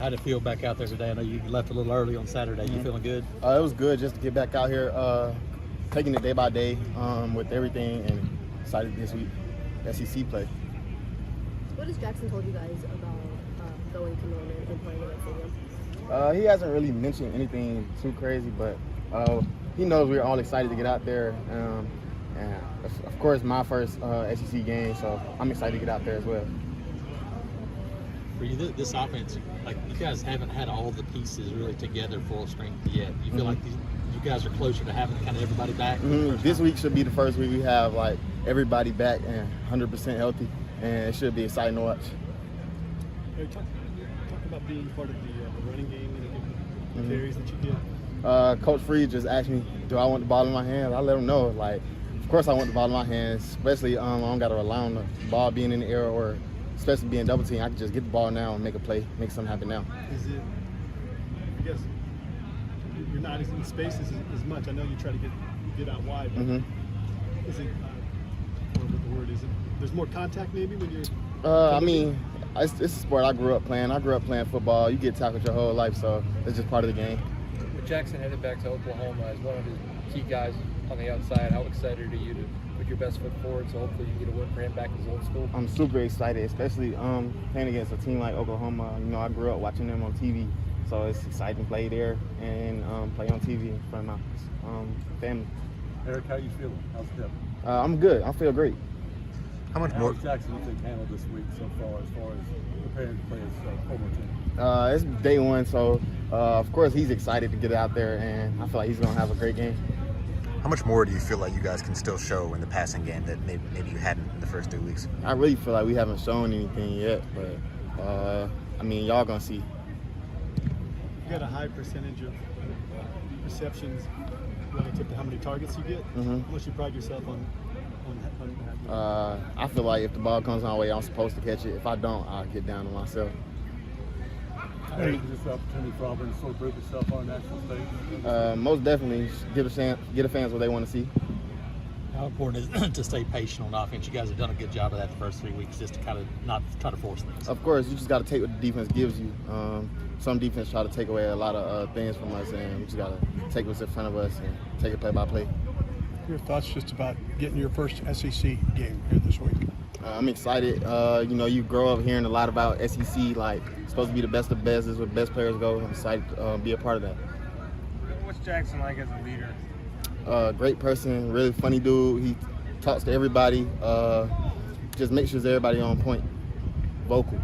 How'd it feel back out there today? I know you left a little early on Saturday. You feeling good? It was good just to get back out here, taking it day by day with everything, and excited this week SEC play. What has Jackson told you guys about going to Norman and playing in that stadium? He hasn't really mentioned anything too crazy, but he knows we're all excited to get out there. And of course, my first SEC game, so I'm excited to get out there as well. For you, this offense, like you guys haven't had all the pieces really together full strength yet. You feel like you guys are closer to having kind of everybody back? This week should be the first week we have like everybody back and 100% healthy, and it should be exciting to watch. Hey, talk about being part of the running game and the carries that you get. Coach Freed just asked me, do I want the ball in my hands? I let him know, like, of course I want the ball in my hands, especially I don't got to rely on the ball being in the air or especially being double team. I can just get the ball now and make a play, make something happen now. Is it, I guess, you're not in space as much. I know you try to get out wide, but is it, what the word is, there's more contact maybe when you're... I mean, it's a sport I grew up playing. I grew up playing football. You get tackled your whole life, so it's just part of the game. With Jackson headed back to Oklahoma as one of his key guys on the outside, how excited are you to put your best foot forward so hopefully you get a win for him back in his old school? I'm super excited, especially playing against a team like Oklahoma. You know, I grew up watching them on TV, so it's exciting to play there and play on TV in front of my family. Eric, how you feeling? How's it? I'm good. I feel great. How much more Jackson you think handled this week so far as preparing to play his Oklahoma team? It's day one, so of course he's excited to get out there, and I feel like he's going to have a great game. How much more do you feel like you guys can still show in the passing game that maybe you hadn't in the first 2 weeks? I really feel like we haven't shown anything yet, but I mean, y'all going to see. You got a high percentage of receptions relative to how many targets you get. How much you pride yourself on that? I feel like if the ball comes my way, I'm supposed to catch it. If I don't, I'll get down to myself. How is this opportunity for Auburn to sort of prove itself on a national stage? Most definitely, get the fans what they want to see. How important is it to stay patient on offense? You guys have done a good job of that the first 3 weeks, just to kind of not try to force things. Of course, you just got to take what the defense gives you. Some defense try to take away a lot of things from us, and we just got to take what's in front of us and take it play by play. Your thoughts just about getting your first SEC game here this week? I'm excited. You know, you grow up hearing a lot about SEC, like it's supposed to be the best of best, is where the best players go. I'm excited to be a part of that. What's Jackson like as a leader? Great person, really funny dude. He talks to everybody. Just makes sure everybody on point. Vocal.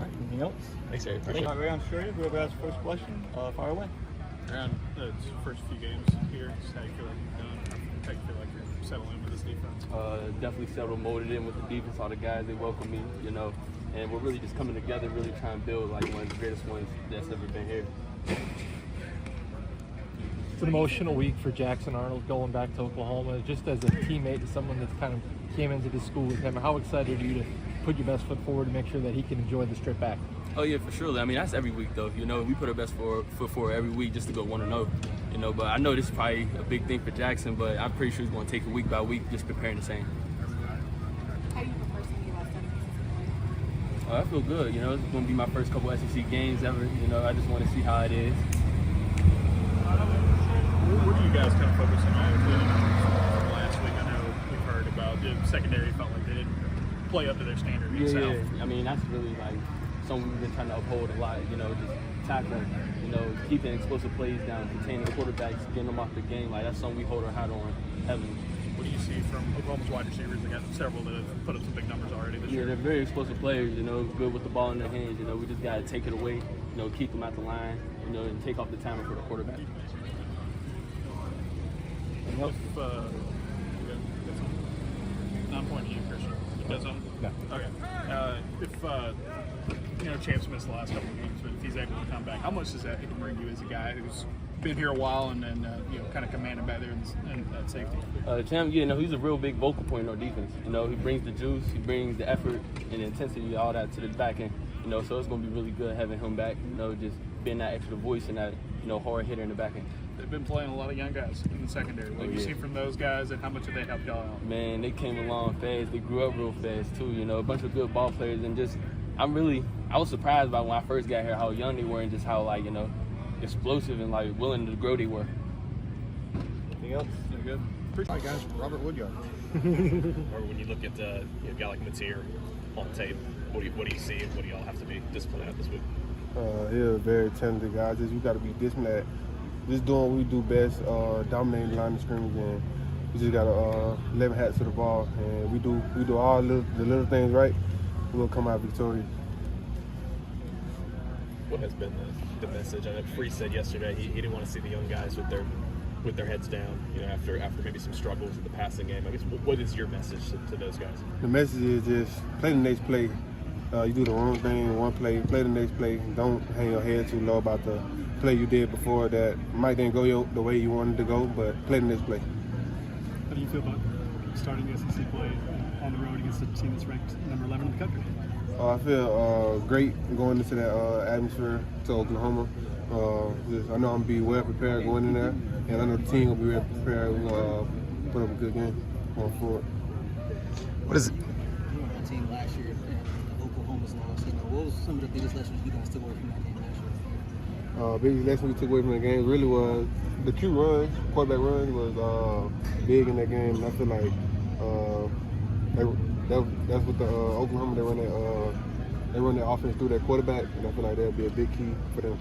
Anything else? Thanks, Eric. Raion, Strader, whoever has the first question, fire away. Raion, it's the first few games here. Just how you feel like you've done? How you feel like you're settling in with this defense? Definitely settled, molded in with the defense. All the guys, they welcome me, you know, and we're really just coming together, really trying to build like one of the greatest ones that's ever been here. It's an emotional week for Jackson Arnold going back to Oklahoma. Just as a teammate and someone that's kind of came into the school with him, how excited are you to put your best foot forward to make sure that he can enjoy this trip back? Oh yeah, for sure. I mean, that's every week though. You know, we put our best foot forward every week just to go 1-0. You know, but I know this is probably a big thing for Jackson, but I'm pretty sure he's going to take it week by week, just preparing the same. How do you feel personally about starting I feel good. You know, it's going to be my first couple SEC games ever. You know, I just want to see how it is. Where do you guys kind of focus on from last week? I know we've heard about the secondary felt like they didn't play up to their standard itself. Yeah. I mean, that's really like something we've been trying to uphold a lot. You know, just tackling, you know, keeping explosive plays down, containing quarterbacks, getting them off the game. Like that's something we hold our hat on heavily. What do you see from Oklahoma's wide receivers? They got several that have put up some big numbers already this year. Yeah, they're very explosive players. You know, good with the ball in their hands. You know, we just got to take it away. You know, keep them at the line. You know, and take off the timer for the quarterback. Not pointing at you, Christian. You got something? No. Okay. If Champ's missed the last couple of games, but if he's able to come back, how much does that bring you as a guy who's been here a while and then kind of commanded back there in that safety? Champ, you know, he's a real big vocal point in our defense. You know, he brings the juice, he brings the effort and the intensity, all that to the back end. You know, so it's going to be really good having him back. You know, just being that extra voice and that hard hitter in the back end. They've been playing a lot of young guys in the secondary. What have you seen from those guys, and how much have they helped y'all out? Man, they came along fast. They grew up real fast too. You know, a bunch of good ball players, and just I was surprised by when I first got here how young they were and just how, like, you know, explosive and, like, willing to grow they were. Anything else? You good? All right, guys. Robert Woodyard. Or when you look at a guy like Mateer on tape, what do you see and what do y'all have to be disciplined at this week? He's a very talented guy. Just we got to be disciplined at just doing what we do best, dominating the line of scrimmage, and we just got to 11 hats to the ball, and we do all the little things right. We'll come out victorious. What has been the message? I know Free said yesterday he didn't want to see the young guys with their heads down, you know, after maybe some struggles in the passing game. I guess what is your message to those guys? The message is just play the next play. You do the wrong thing in one play, play the next play. Don't hang your head too low about the play you did before that might didn't go the way you wanted to go, but play the next play. How do you feel about starting the SEC play on the road against a team that's ranked number 11 in the country? I feel great going into that atmosphere to Oklahoma. I know I'm going to be well prepared going in there, and I know the team will be well prepared. We're going to put up a good game going forward. What is it? Team last year, and Oklahoma's lost. What was some of the biggest lessons you guys took away from that game last year? Biggest lesson we took away from the game really was the quarterback run was big in that game, and I feel like that's what the Oklahoma they run their offense through their quarterback, and I feel like that'll be a big key for them.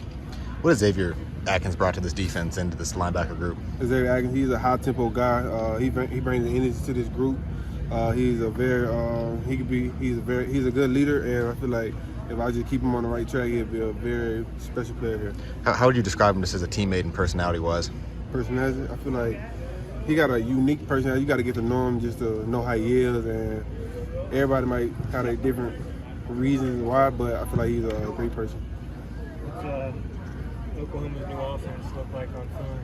What has Xavier Atkins brought to this defense and to this linebacker group? Xavier Atkins, he's a high tempo guy. He brings the energy to this group. He's a very he's a good leader, and I feel like if I just keep him on the right track, he'll be a very special player here. How would you describe him just as a teammate and personality-wise? Personality, I feel like he got a unique personality. You got to get to know him just to know how he is, and everybody might have a different reasons why, but I feel like he's a great person. What's Oklahoma's new offense look like on film?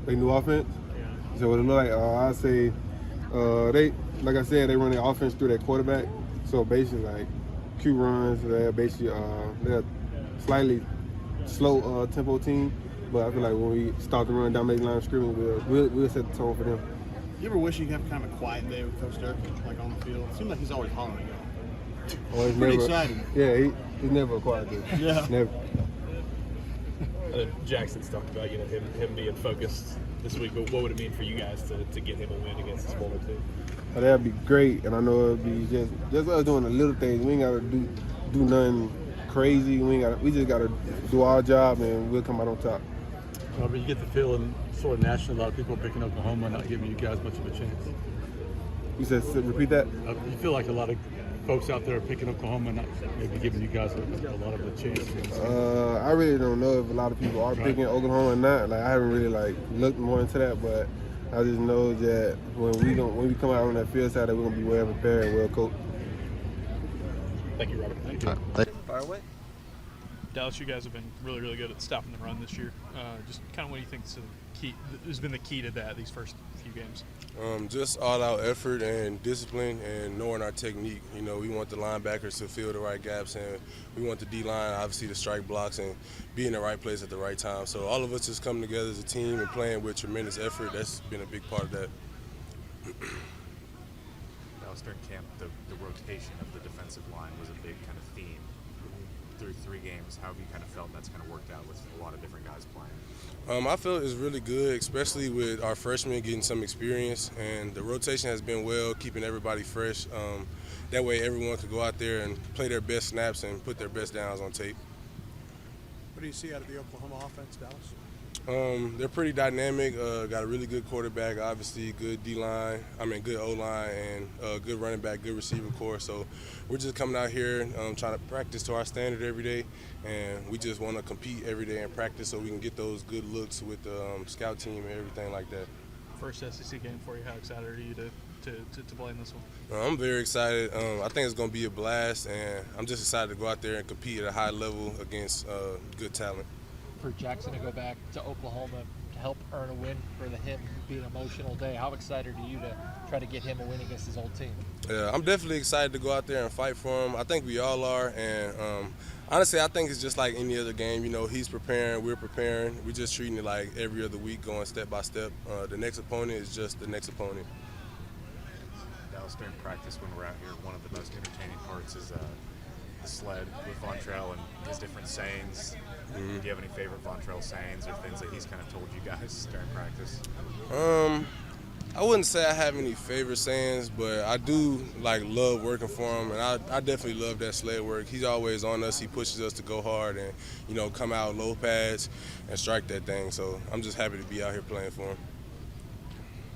Their new offense? Yeah. So what it look like? I'd say like I said, they run their offense through their quarterback. So basically, like Q runs, they're basically they're slightly slow tempo team. But I feel like when we start to run down the line of scrimmage, we'll set the tone for them. You ever wish you could have kind of a quiet day with Coach Dirk, like on the field? It seems like he's always hollering. Oh, it's pretty never, exciting. Yeah, he's never a quiet dude. Yeah. Never. Jackson's talked about, you know, him being focused this week, but what would it mean for you guys to get him a win against this former team? That'd be great, and I know it'd be just us doing the little things. We ain't gotta do nothing crazy. We just gotta do our job, and we'll come out on top. But you get the feeling, sort of nationally, a lot of people are picking Oklahoma, not giving you guys much of a chance. You said repeat that? You feel like a lot of folks out there are picking Oklahoma, not maybe giving you guys a lot of a chance. I really don't know if a lot of people are picking Oklahoma or not. Like I haven't really looked more into that, but I just know that when we come out on that field side, that we're gonna be well prepared and well coached. Thank you, Robert. Thank you. Fire away. Dallas, you guys have been really, really good at stopping the run this year. Just kind of what do you think has been the key to that these first few games? Just all-out effort and discipline and knowing our technique. You know, we want the linebackers to fill the right gaps, and we want the D-line, obviously, to strike blocks and be in the right place at the right time. So all of us just coming together as a team and playing with tremendous effort. That's been a big part of that. Dallas, during camp, the rotation of the defensive line was a big kind of theme. Through 3 games, how have you kind of felt that's kind of worked out with a lot of different guys playing? I feel it's really good, especially with our freshmen getting some experience, and the rotation has been well, keeping everybody fresh. That way everyone could go out there and play their best snaps and put their best downs on tape. What do you see out of the Oklahoma offense, Dallas? They're pretty dynamic, got a really good quarterback, obviously good D-line, good O-line, and good running back, good receiver core. So we're just coming out here trying to practice to our standard every day, and we just want to compete every day and practice so we can get those good looks with the scout team and everything like that. First SEC game for you, how excited are you to play in this one? I'm very excited. I think it's going to be a blast, and I'm just excited to go out there and compete at a high level against good talent. For Jackson to go back to Oklahoma to help earn a win for him being an emotional day, how excited are you to try to get him a win against his old team? Yeah, I'm definitely excited to go out there and fight for him. I think we all are, and honestly, I think it's just like any other game. You know, he's preparing, we're preparing. We're just treating it like every other week, going step by step. The next opponent is just the next opponent. Dallas, during practice when we're out here, one of the most entertaining parts is the sled with Vontrell and his different sayings. Do you have any favorite Vontrell sayings or things that he's kind of told you guys during practice? I wouldn't say I have any favorite sayings, but I do love working for him, and I definitely love that sled work. He's always on us. He pushes us to go hard and come out low pads and strike that thing. So I'm just happy to be out here playing for him.